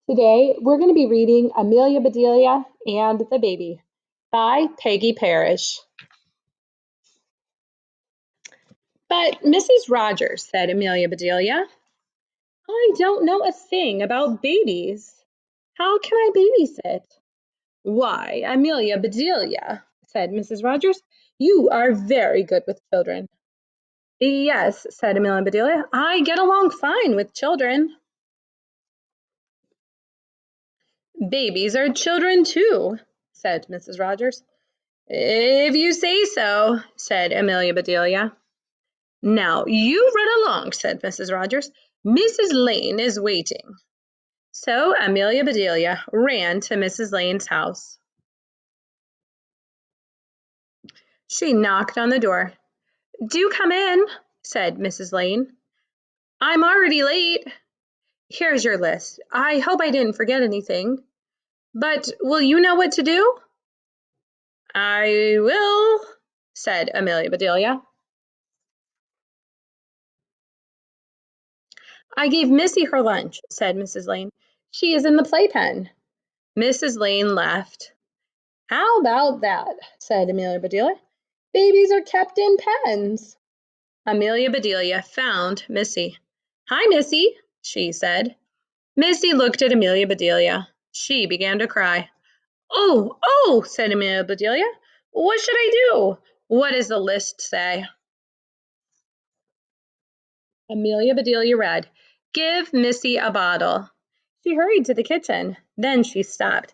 Today, we're going to be reading Amelia, Bedelia, and the Baby by Peggy Parrish. But Mrs. Rogers, said Amelia Bedelia, I don't know a thing about babies. How can I babysit? Why, Amelia Bedelia, said Mrs. Rogers, you are very good with children. Yes, said Amelia Bedelia, I get along fine with children. Babies are children too, said Mrs. Rogers. If you say so, said Amelia Bedelia. Now, you run along, said Mrs. Rogers. Mrs. Lane is waiting. So Amelia Bedelia ran to Mrs. Lane's house. She knocked on the door. Do come in, said Mrs. Lane. I'm already late. Here's your list. I hope I didn't forget anything. But will you know what to do? I will, said Amelia Bedelia. I gave Missy her lunch, said Mrs. Lane. She is in the playpen. Mrs. Lane laughed. How about that, said Amelia Bedelia. Babies are kept in pens. Amelia Bedelia found Missy. Hi, Missy, she said. Missy looked at Amelia Bedelia. She began to cry. Oh, said Amelia Bedelia. What should I do? What does the list say? Amelia Bedelia read, Give Missy a bottle. She hurried to the kitchen. Then she stopped.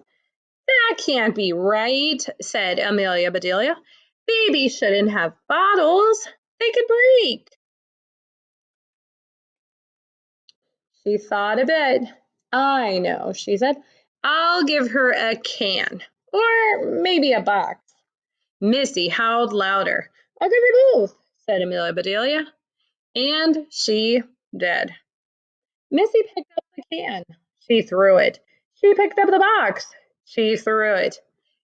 That can't be right, said Amelia Bedelia. Babies shouldn't have bottles. They could break. She thought a bit. I know, she said. I'll give her a can, or maybe a box. Missy howled louder. I'll give her both, said Amelia Bedelia. And she did. Missy picked up the can. She threw it. She picked up the box. She threw it.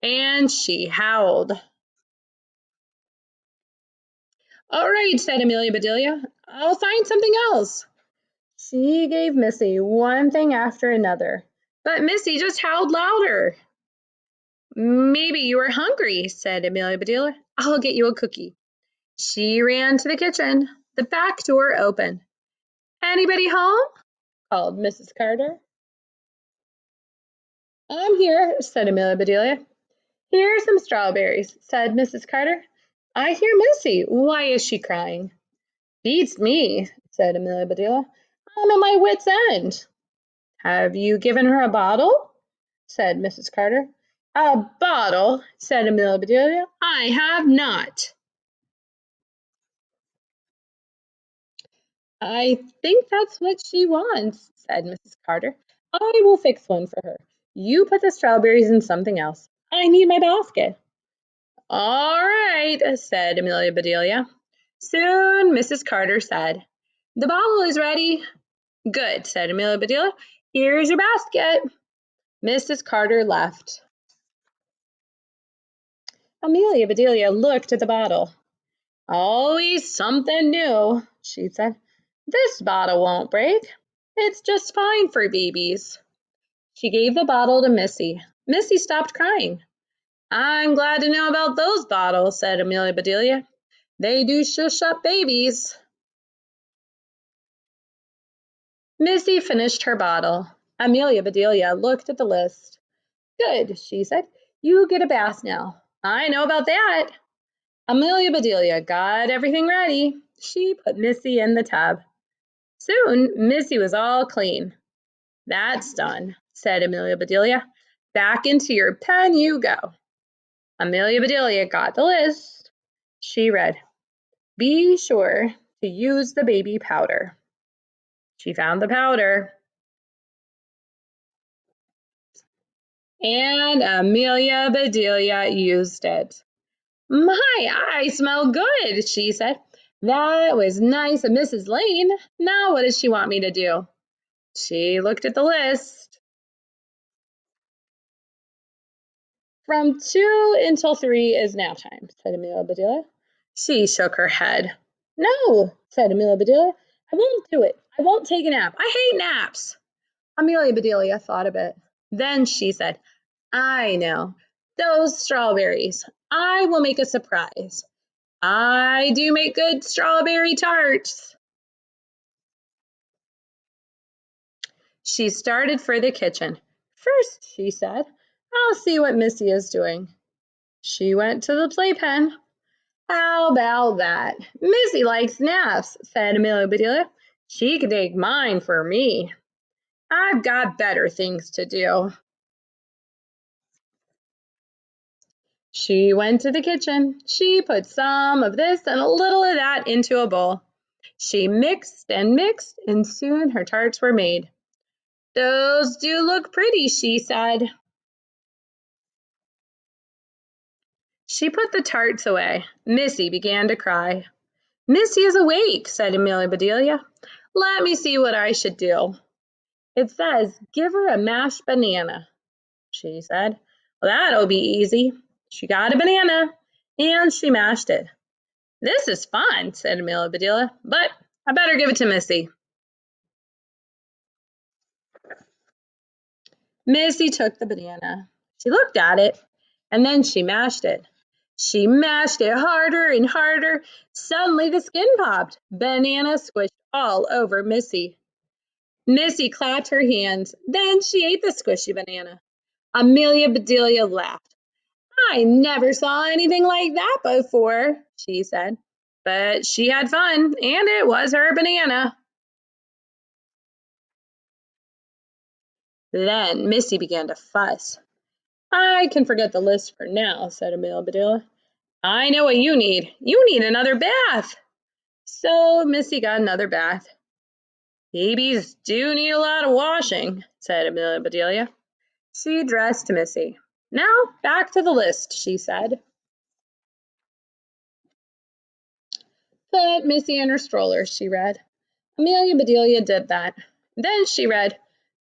And she howled. All right, said Amelia Bedelia. I'll find something else. She gave Missy one thing after another. But Missy just howled louder. Maybe you are hungry, said Amelia Bedelia. I'll get you a cookie. She ran to the kitchen. The back door opened. Anybody home? Called Mrs. Carter. I'm here, said Amelia Bedelia. Here are some strawberries, said Mrs. Carter. I hear Missy. Why is she crying? Beats me, said Amelia Bedelia. I'm at my wit's end. Have you given her a bottle? Said Mrs. Carter. A bottle, said Amelia Bedelia. I have not. I think that's what she wants, said Mrs. Carter. I will fix one for her. You put the strawberries in something else. I need my basket. All right, said Amelia Bedelia. Soon Mrs. Carter said, The bottle is ready. Good, said Amelia Bedelia. Here's your basket. Mrs. Carter left. Amelia Bedelia looked at the bottle. Always something new, she said. This bottle won't break. It's just fine for babies. She gave the bottle to Missy. Missy stopped crying. I'm glad to know about those bottles, said Amelia Bedelia. They do shush up babies. Missy finished her bottle. Amelia Bedelia looked at the list. Good, she said. You get a bath now. I know about that. Amelia Bedelia got everything ready. She put Missy in the tub. Soon, Missy was all clean. That's done, said Amelia Bedelia. Back into your pen you go. Amelia Bedelia got the list. She read, Be sure to use the baby powder. She found the powder. And Amelia Bedelia used it. My eyes smell good, she said. That was nice of Mrs. Lane. Now what does she want me to do? She looked at the list. From 2 until 3 is nap time, said Amelia Bedelia. She shook her head. No, said Amelia Bedelia. I won't do it. I won't take a nap. I hate naps. Amelia Bedelia thought a bit. Then she said, I know. Those strawberries. I will make a surprise. I do make good strawberry tarts. She started for the kitchen. First, she said, I'll see what Missy is doing. She went to the playpen. How about that? Missy likes naps, said Amelia Bedelia. She can take mine for me. I've got better things to do. She went to the kitchen. She put some of this and a little of that into a bowl. She mixed, and soon her tarts were made. Those do look pretty, she said. She put the tarts away. Missy began to cry. Missy is awake, said Amelia Bedelia. Let me see what I should do. It says, give her a mashed banana, she said. Well, that'll be easy. She got a banana, and she mashed it. This is fun, said Amelia Bedelia, but I better give it to Missy. Missy took the banana. She looked at it, and then she mashed it. She mashed it harder and harder. Suddenly the skin popped. Banana squished all over Missy. Missy clapped her hands. Then she ate the squishy banana. Amelia Bedelia laughed. I never saw anything like that before, she said. But she had fun, and it was her banana. Then Missy began to fuss. I can forget the list for now, said Amelia Bedelia. I know what you need. You need another bath. So Missy got another bath. Babies do need a lot of washing, said Amelia Bedelia. She dressed Missy. Now back to the list, she said. Put Missy in her stroller, she read. Amelia Bedelia did that. Then she read,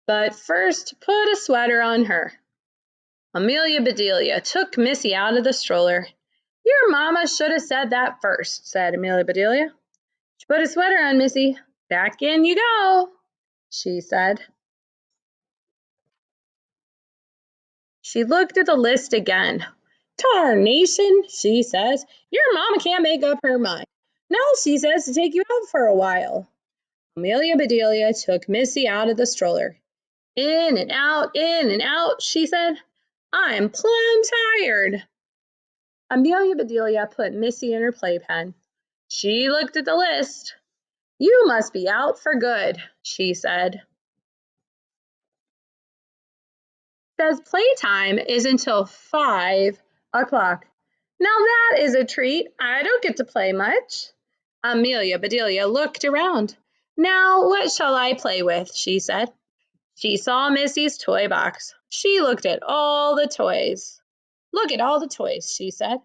but first put a sweater on her. Amelia Bedelia took Missy out of the stroller. Your mama should have said that first, said Amelia Bedelia. She put a sweater on Missy. Back in you go, she said. She looked at the list again. Tarnation, she says. Your mama can't make up her mind. Now she says to take you out for a while. Amelia Bedelia took Missy out of the stroller. In and out, she said. I'm plumb tired. Amelia Bedelia put Missy in her playpen. She looked at the list. You must be out for good, she said. Says playtime is until 5 o'clock. Now that is a treat. I don't get to play much. Amelia Bedelia looked around. Now what shall I play with, she said. She saw Missy's toy box. She looked at all the toys. Look at all the toys, she said.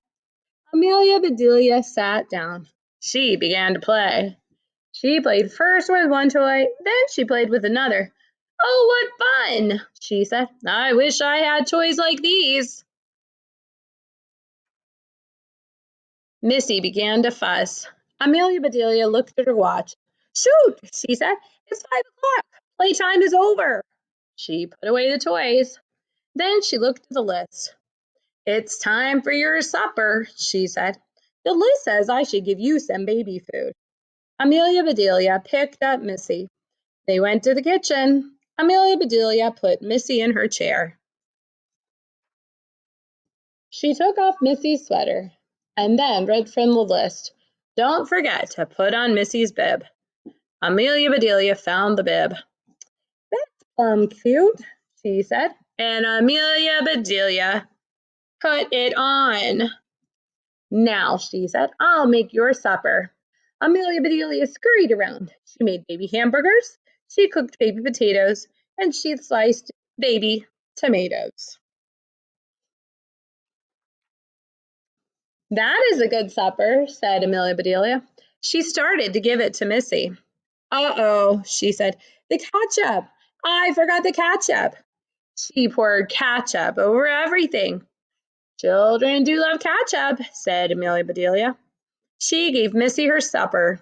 Amelia Bedelia sat down. She began to play. She played first with one toy, then she played with another. Oh, what fun, she said. I wish I had toys like these. Missy began to fuss. Amelia Bedelia looked at her watch. Shoot, she said. It's 5 o'clock. Playtime is over. She put away the toys. Then she looked at the list. It's time for your supper, she said. The list says I should give you some baby food. Amelia Bedelia picked up Missy. They went to the kitchen. Amelia Bedelia put Missy in her chair. She took off Missy's sweater and then read from the list. Don't forget to put on Missy's bib. Amelia Bedelia found the bib. That's cute, she said. And Amelia Bedelia put it on. Now, she said, I'll make your supper. Amelia Bedelia scurried around. She made baby hamburgers, she cooked baby potatoes, and she sliced baby tomatoes. That is a good supper, said Amelia Bedelia. She started to give it to Missy. Uh-oh, she said. The ketchup. I forgot the ketchup. She poured ketchup over everything. Children do love ketchup, said Amelia Bedelia. She gave Missy her supper.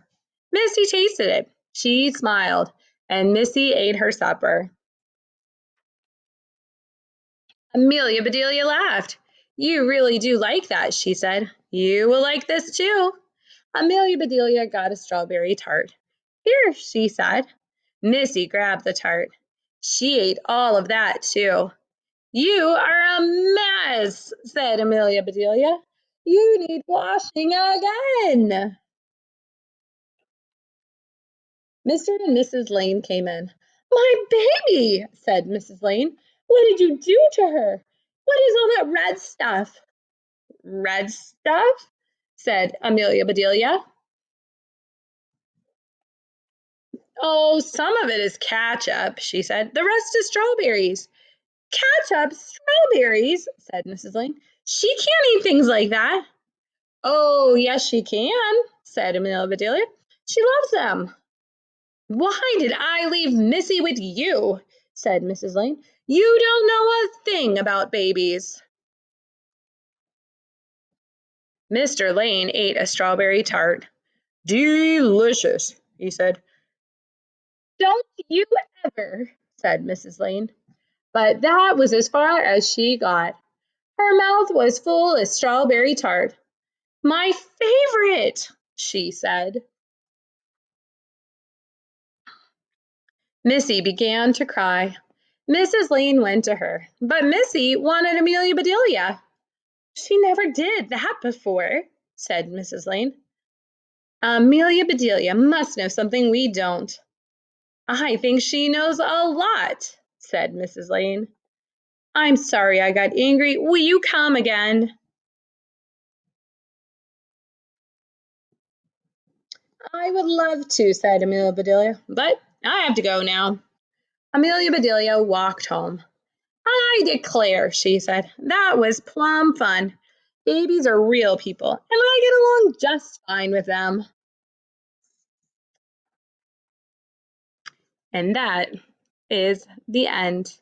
Missy tasted it. She smiled, and Missy ate her supper. Amelia Bedelia laughed. You really do like that, she said. You will like this too. Amelia Bedelia got a strawberry tart. Here, she said. Missy grabbed the tart. She ate all of that too. You are a mess, said Amelia Bedelia. You need washing again. Mr. and Mrs. Lane came in. My baby, said Mrs. Lane. What did you do to her? What is all that red stuff? Red stuff? Said Amelia Bedelia. Oh, some of it is ketchup, she said. The rest is strawberries. Ketchup? Strawberries? Said Mrs. Lane. She can't eat things like that. Oh, yes, she can, said Amelia Bedelia. She loves them. Why did I leave Missy with you? Said Mrs. Lane. You don't know a thing about babies. Mr. Lane ate a strawberry tart. Delicious, he said. Don't you ever, said Mrs. Lane. But that was as far as she got. Her mouth was full of strawberry tart. My favorite, she said. Missy began to cry. Mrs. Lane went to her, but Missy wanted Amelia Bedelia. She never did that before, said Mrs. Lane. Amelia Bedelia must know something we don't. I think she knows a lot, said Mrs. Lane. I'm sorry I got angry. Will you come again? I would love to, said Amelia Bedelia, but I have to go now. Amelia Bedelia walked home. I declare, she said, that was plumb fun. Babies are real people, and I get along just fine with them. And that is the end.